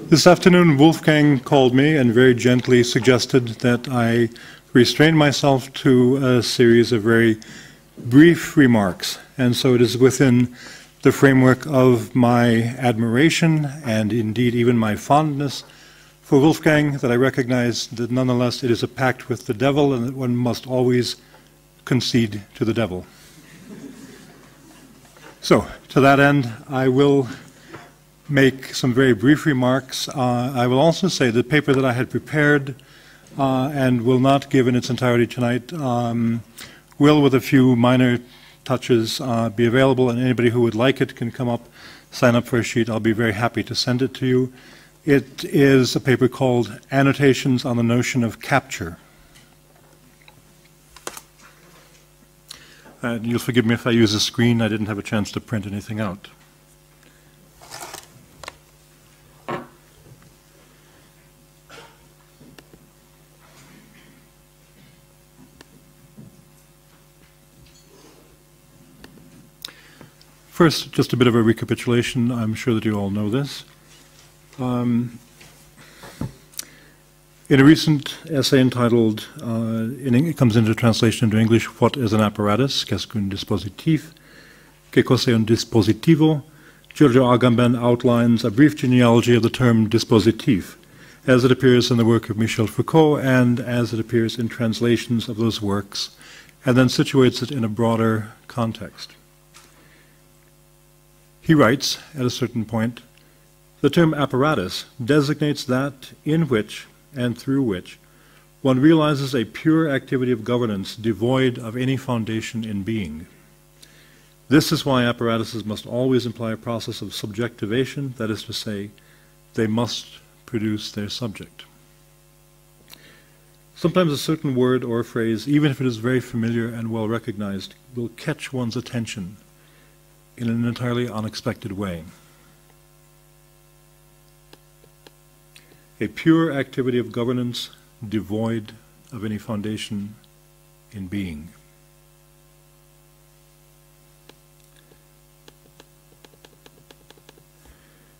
This afternoon, Wolfgang called me and very gently suggested that I restrain myself to a series of very brief remarks. And so it is within the framework of my admiration and indeed even my fondness for Wolfgang that I recognize that nonetheless it is a pact with the devil and that one must always concede to the devil. So, to that end, I will make some very brief remarks. I will also say the paper that I had prepared and will not give in its entirety tonight will, with a few minor touches, be available, and anybody who would like it can come up, sign up for a sheet. I'll be very happy to send it to you. It is a paper called Annotations on the Notion of Capture. You'll forgive me if I use a screen. I didn't have a chance to print anything out. First, just a bit of a recapitulation. I'm sure that you all know this. In a recent essay entitled, it comes into translation into English, What is an apparatus? Qu'est-ce qu'un dispositif? Que cos'è un dispositivo? Giorgio Agamben outlines a brief genealogy of the term dispositif, as it appears in the work of Michel Foucault and as it appears in translations of those works, and then situates it in a broader context. He writes, at a certain point, the term apparatus designates that in which and through which one realizes a pure activity of governance devoid of any foundation in being. This is why apparatuses must always imply a process of subjectivation, that is to say, they must produce their subject. Sometimes a certain word or phrase, even if it is very familiar and well recognized, will catch one's attention in an entirely unexpected way. A pure activity of governance devoid of any foundation in being.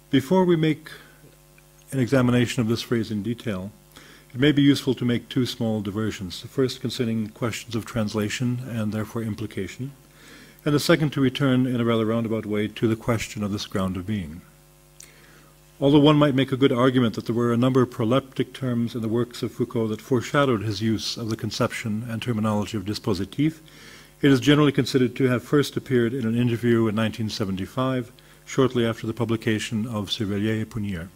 Before we make an examination of this phrase in detail, it may be useful to make two small diversions. The first concerning questions of translation and therefore implication, and the second to return in a rather roundabout way to the question of this ground of being. Although one might make a good argument that there were a number of proleptic terms in the works of Foucault that foreshadowed his use of the conception and terminology of dispositif, it is generally considered to have first appeared in an interview in 1975, shortly after the publication of Surveiller et Punir.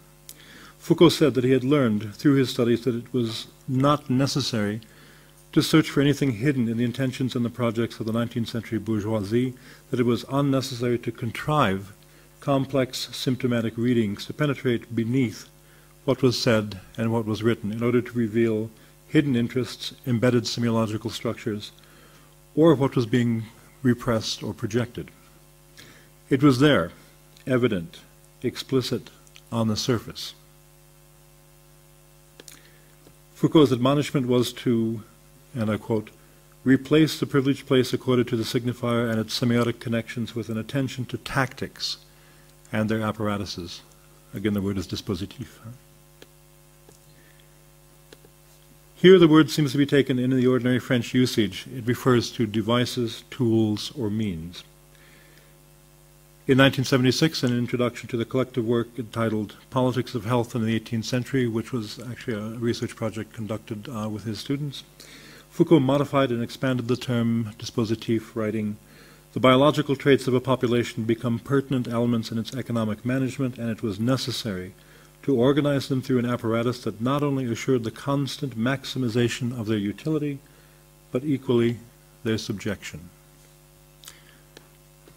Foucault said that he had learned through his studies that it was not necessary to search for anything hidden in the intentions and the projects of the 19th century bourgeoisie, that it was unnecessary to contrive complex symptomatic readings to penetrate beneath what was said and what was written in order to reveal hidden interests, embedded semiological structures, or what was being repressed or projected. It was there, evident, explicit, on the surface. Foucault's admonishment was to, and I quote, replace the privileged place accorded to the signifier and its semiotic connections with an attention to tactics and their apparatuses. Again, the word is dispositif. Here the word seems to be taken in the ordinary French usage. It refers to devices, tools, or means. In 1976, an introduction to the collective work entitled Politics of Health in the 18th Century, which was actually a research project conducted with his students, Foucault modified and expanded the term dispositif, writing, the biological traits of a population become pertinent elements in its economic management, and it was necessary to organize them through an apparatus that not only assured the constant maximization of their utility, but equally their subjection.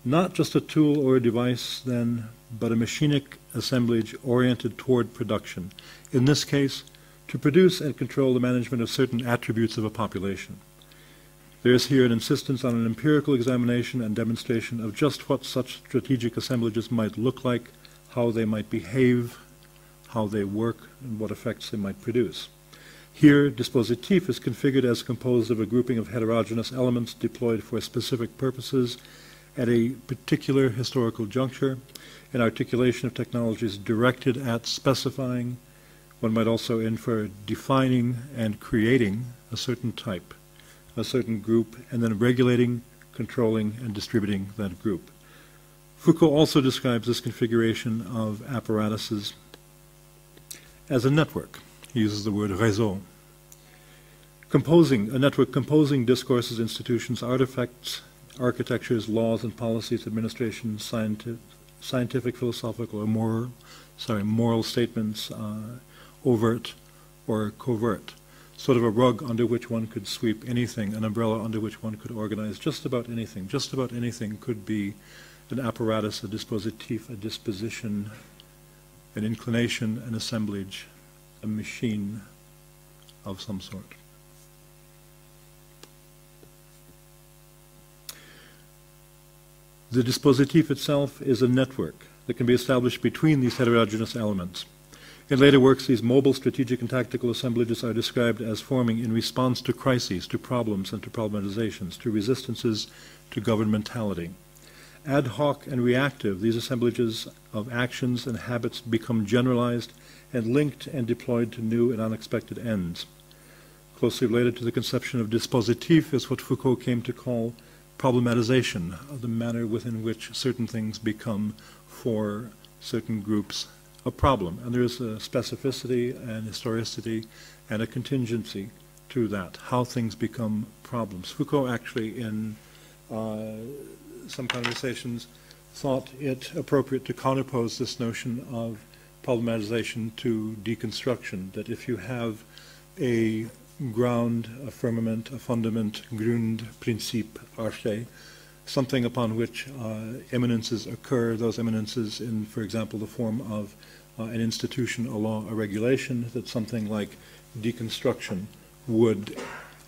Not just a tool or a device, then, but a machinic assemblage oriented toward production. In this case, to produce and control the management of certain attributes of a population. There is here an insistence on an empirical examination and demonstration of just what such strategic assemblages might look like, how they might behave, how they work, and what effects they might produce. Here, dispositif is configured as composed of a grouping of heterogeneous elements deployed for specific purposes, at a particular historical juncture, an articulation of technologies directed at specifying, one might also infer defining and creating a certain type, a certain group, and then regulating, controlling, and distributing that group. Foucault also describes this configuration of apparatuses as a network. He uses the word réseau. A network composing discourses, institutions, artifacts, architectures, laws and policies, administration, scientific, philosophical, or moral statements, overt or covert. Sort of a rug under which one could sweep anything, an umbrella under which one could organize just about anything. Just about anything could be an apparatus, a dispositif, a disposition, an inclination, an assemblage, a machine of some sort. The dispositif itself is a network that can be established between these heterogeneous elements. In later works, these mobile, strategic, and tactical assemblages are described as forming in response to crises, to problems, and to problematizations, to resistances, to governmentality. Ad hoc and reactive, these assemblages of actions and habits become generalized and linked and deployed to new and unexpected ends. Closely related to the conception of dispositif is what Foucault came to call problematization, of the manner within which certain things become, for certain groups, a problem. And there is a specificity and historicity and a contingency to that, how things become problems. Foucault actually, in some conversations, thought it appropriate to counterpose this notion of problematization to deconstruction, that if you have a ground, a firmament, a fundament, Grundprinzip, Arche, something upon which eminences occur, those eminences in, for example, the form of an institution, a law, a regulation, that something like deconstruction would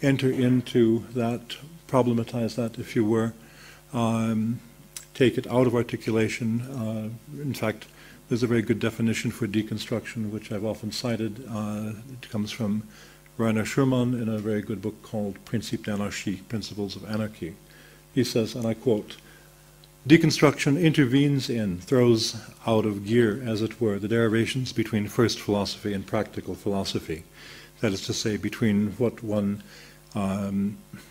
enter into that, problematize that, if you were, take it out of articulation. In fact, there's a very good definition for deconstruction, which I've often cited. It comes from Rainer Schurmann in a very good book called Principe d'Anarchie, Principles of Anarchy. He says, and I quote, "Deconstruction intervenes in, throws out of gear, as it were, the derivations between first philosophy and practical philosophy." That is to say, between what one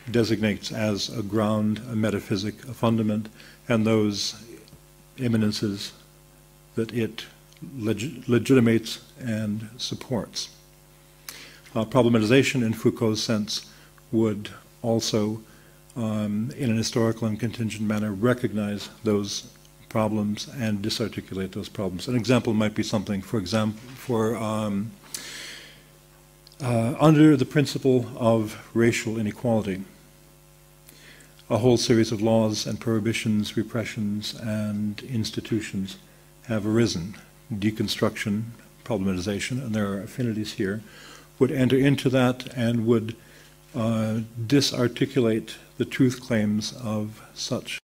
designates as a ground, a metaphysic, a fundament, and those eminences that it legitimates and supports. Problematization, in Foucault's sense, would also, in an historical and contingent manner, recognize those problems and disarticulate those problems. An example might be something, for example, under the principle of racial inequality, a whole series of laws and prohibitions, repressions, and institutions have arisen. Deconstruction, problematization, and there are affinities here, would enter into that and would disarticulate the truth claims of such